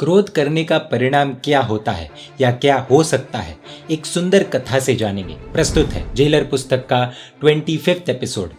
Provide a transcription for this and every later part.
क्रोध करने का परिणाम क्या होता है या क्या हो सकता है, एक सुंदर कथा से जानेंगे। प्रस्तुत है जेलर पुस्तक का 25वां एपिसोड।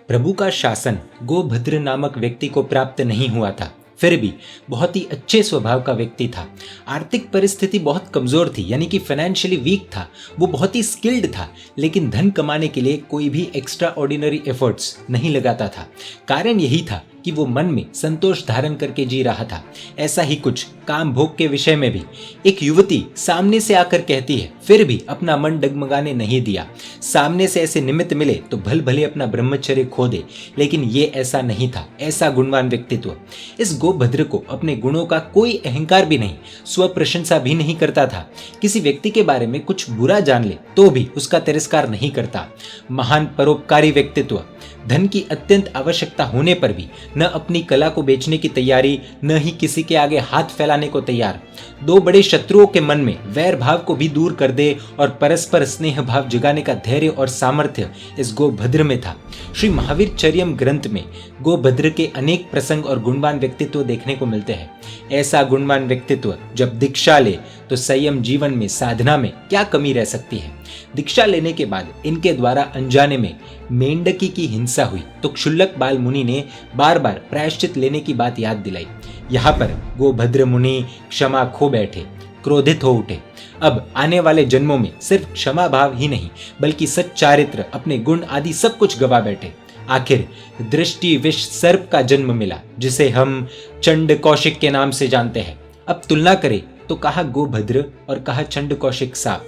प्रभु का शासन गोभद्र नामक व्यक्ति को प्राप्त नहीं हुआ था, फिर भी बहुत ही अच्छे स्वभाव का व्यक्ति था। आर्थिक परिस्थिति बहुत कमजोर थी, यानी कि फाइनेंशियली वीक था। वो बहुत ही स्किल्ड था, लेकिन धन कमाने के लिए कोई भी एक्स्ट्रा ऑर्डिनरी एफर्ट्स नहीं लगाता था। कारण यही था कि वो मन में संतोष धारण करके जी रहा था। ऐसा ही कुछ काम भोग के विषय में भी एक युवती सामने से आकर कहती है, फिर भी अपना मन डगमगाने नहीं दिया। सामने से ऐसे निमित्त मिले तो भल भले अपना ब्रह्मचर्य खो दे, लेकिन ये ऐसा नहीं था। ऐसा गुणवान व्यक्तित्व। इस गोभद्र को अपने गुणों का कोई अहंकार भी नहीं, स्व प्रशंसा भी नहीं करता था। किसी व्यक्ति के बारे में कुछ बुरा जान ले तो भी उसका तिरस्कार नहीं करता। महान परोपकारी व्यक्तित्व। धन की अत्यंत आवश्यकता होने पर भी न अपनी कला को बेचने की तैयारी, न ही किसी के आगे हाथ फैलाने को तैयार। दो बड़े शत्रुओं के मन में वैर भाव को भी दूर कर दे और परस्पर स्नेह भाव जगाने का धैर्य और सामर्थ्य इस गोभद्र में था। श्री महावीर चर्यम ग्रंथ में गोभद्र के अनेक प्रसंग और गुणवान व्यक्तित्व देखने को मिलते हैं। ऐसा गुणवान व्यक्तित्व जब दीक्षा ले तो संयम जीवन में, साधना में क्या कमी रह सकती है। दीक्षा लेने के बाद इनके द्वारा अनजाने में मेंढकी की हिंसा हुई तो क्षुल्लक बाल मुनि ने बार बार प्रायश्चित लेने की बात याद दिलाई। यहाँ पर गोभद्र मुनि क्षमा खो बैठे, क्रोधित हो उठे। अब आने वाले जन्मों में सिर्फ क्षमा भाव ही नहीं, बल्कि सच्चारित्र, अपने गुण आदि सब कुछ गवा बैठे। आखिर दृष्टि विष सर्प का जन्म मिला, जिसे हम चंड कौशिक के नाम से जानते हैं। अब तुलना करें तो कहा गोभद्र और कहा चंड कौशिक साफ।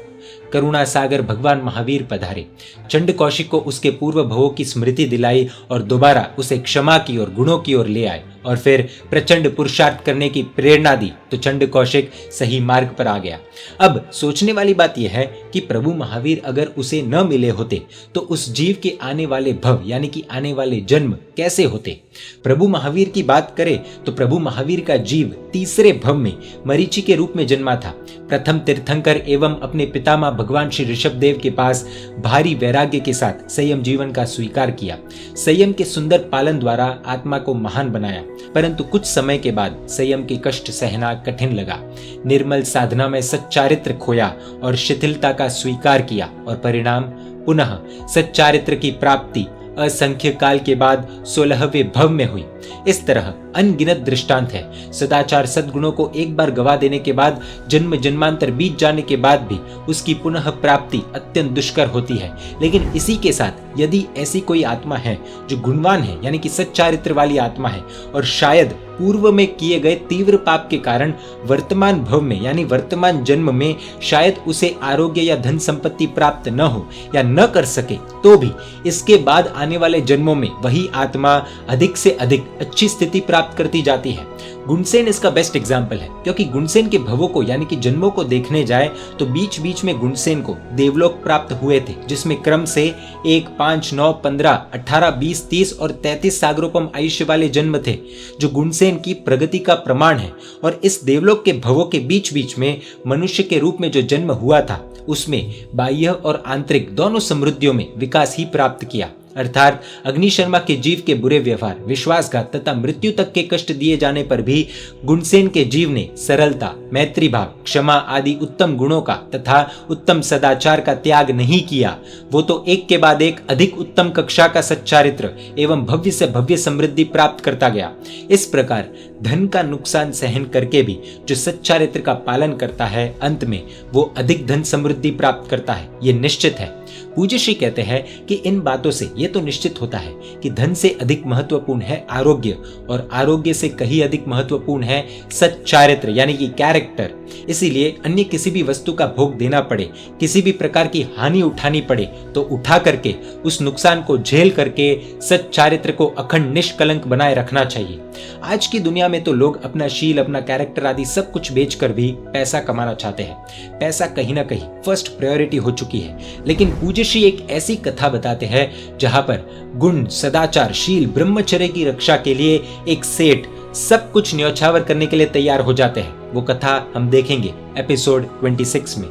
करुणा सागर भगवान महावीर पधारे। चंड कौशिक को उसके पूर्व भवों की स्मृति दिलाई और दोबारा उसे क्षमा की और गुणों की ओर ले आए और फिर प्रचंड पुरुषार्थ करने की प्रेरणा दी तो चंड कौशिक सही मार्ग पर आ गया। अब सोचने वाली बात यह है कि प्रभु महावीर अगर उसे न मिले होते तो उस जीव के आने वाले भव, यानी कि आने वाले जन्म कैसे होते। प्रभु महावीर की बात करें तो प्रभु महावीर का जीव तीसरे भव में मरीचि के रूप में जन्मा था। प्रथम तीर्थंकर एवं अपने पितामह भगवान श्री ऋषभदेव के पास भारी वैराग्य के साथ संयम जीवन का स्वीकार किया। संयम के सुंदर पालन द्वारा आत्मा को महान बनाया, परंतु कुछ समय के बाद संयम के कष्ट सहना कठिन लगा। निर्मल साधना में सच्चारित्र खोया और शिथिलता का स्वीकार किया और परिणाम पुनः सच्चारित्र की प्राप्ति असंख्य काल के बाद 16वें भव में हुई। इस तरह अनगिनत दृष्टांत है। सदाचार सद्गुणों को एक बार गवा देने के बाद, जन्म जन्मांतर बीत जाने के बाद भी उसकी पुनः प्राप्ति अत्यंत दुष्कर होती है। लेकिन इसी के साथ यदि ऐसी कोई आत्मा है जो गुणवान है, यानी कि सच्चारित्र वाली आत्मा है, और शायद पूर्व में किए गए तीव्र पाप के कारण वर्तमान भव में, यानी वर्तमान जन्म में शायद उसे आरोग्य या धन संपत्ति प्राप्त न हो या न कर सके, तो भी इसके बाद आने वाले जन्मों में वही आत्मा अधिक से अधिक अच्छी स्थिति प्राप्त करती जाती है। गुणसेन इसका बेस्ट एग्जाम्पल है, क्योंकि गुणसेन के भवों को, यानी कि जन्मों को देखने जाए तो बीच बीच में गुणसेन को देवलोक प्राप्त हुए थे, जिसमें क्रम से 1, 5, 9, 15, 18, 20, 30 और 33 सागरोपम आयुष्य वाले जन्म थे, जो गुणसेन की प्रगति का प्रमाण है। और इस देवलोक के भवों के बीच बीच में मनुष्य के रूप में जो जन्म हुआ था, उसमें बाह्य और आंतरिक दोनों समृद्धियों में विकास ही प्राप्त किया। अर्थात अग्निशर्मा के जीव के बुरे व्यवहार, विश्वासघात तथा मृत्यु तक के कष्ट दिए जाने पर भी गुणसेन के जीव ने सरलता, मैत्री भाव, क्षमा आदि उत्तम गुणों का तथा उत्तम सदाचार का त्याग नहीं किया। वो तो एक के बाद एक अधिक उत्तम कक्षा का सच्चारित्र एवं भव्य से भव्य समृद्धि प्राप्त करता गया। इस प्रकार धन का नुकसान सहन करके भी जो सच्चारित्र का पालन करता है, अंत में वो अधिक धन समृद्धि प्राप्त करता है, ये निश्चित है। पूज्य श्री कहते हैं कि इन बातों से ये तो निश्चित होता है कि धन से अधिक महत्वपूर्ण है आरोग्य, और आरोग्य से कहीं अधिक महत्वपूर्ण है सच्चारित्र, यानी कि कैरेक्टर। इसीलिए अन्य किसी भी वस्तु का भोग देना पड़े, किसी भी प्रकार की हानि उठानी पड़े, तो उठा करके उस नुकसान को झेल करके सच्चारित्र को अखंड निष्कलंक बनाए रखना चाहिए। आज की दुनिया में तो लोग अपना शील, अपना कैरेक्टर आदि सब कुछ बेचकर भी पैसा कमाना चाहते हैं। पैसा कहीं ना कहीं फर्स्ट प्रायोरिटी हो चुकी है। लेकिन पूज्य श्री एक ऐसी कथा बताते हैं जहां पर गुण, सदाचार, शील, ब्रह्मचर्य की रक्षा के लिए एक सेठ सब कुछ न्यौछावर करने के लिए तैयार हो जाते हैं। वो कथा हम देखेंगे एपिसोड 26 में।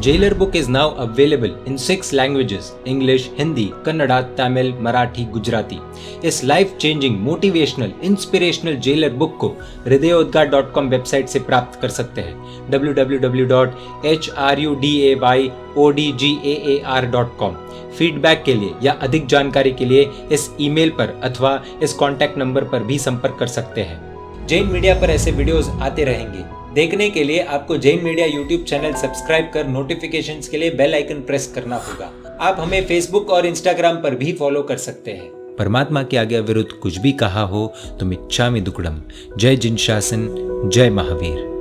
Jailer book is now available in 6 languages: English, Hindi, Kannada, Tamil, Marathi, Gujarati. इस life changing motivational inspirational jailer book को hridayodgar.com वेबसाइट से प्राप्त कर सकते हैं www.hrudayodgar.com। फीडबैक के लिए या अधिक जानकारी के लिए इस ईमेल पर अथवा इस कॉन्टैक्ट नंबर पर भी संपर्क कर सकते हैं। जैन मीडिया पर ऐसे वीडियोस आते रहेंगे। देखने के लिए आपको Jain media YouTube channel subscribe कर नोटिफिकेशंस के लिए बेल आइकन प्रेस करना होगा। आप हमें फेसबुक और इंस्टाग्राम पर भी फॉलो कर सकते हैं। परमात्मा की आज्ञा विरुद्ध कुछ भी कहा हो तो मिच्छामि दुक्कडम। जय जिन शासन, जय महावीर।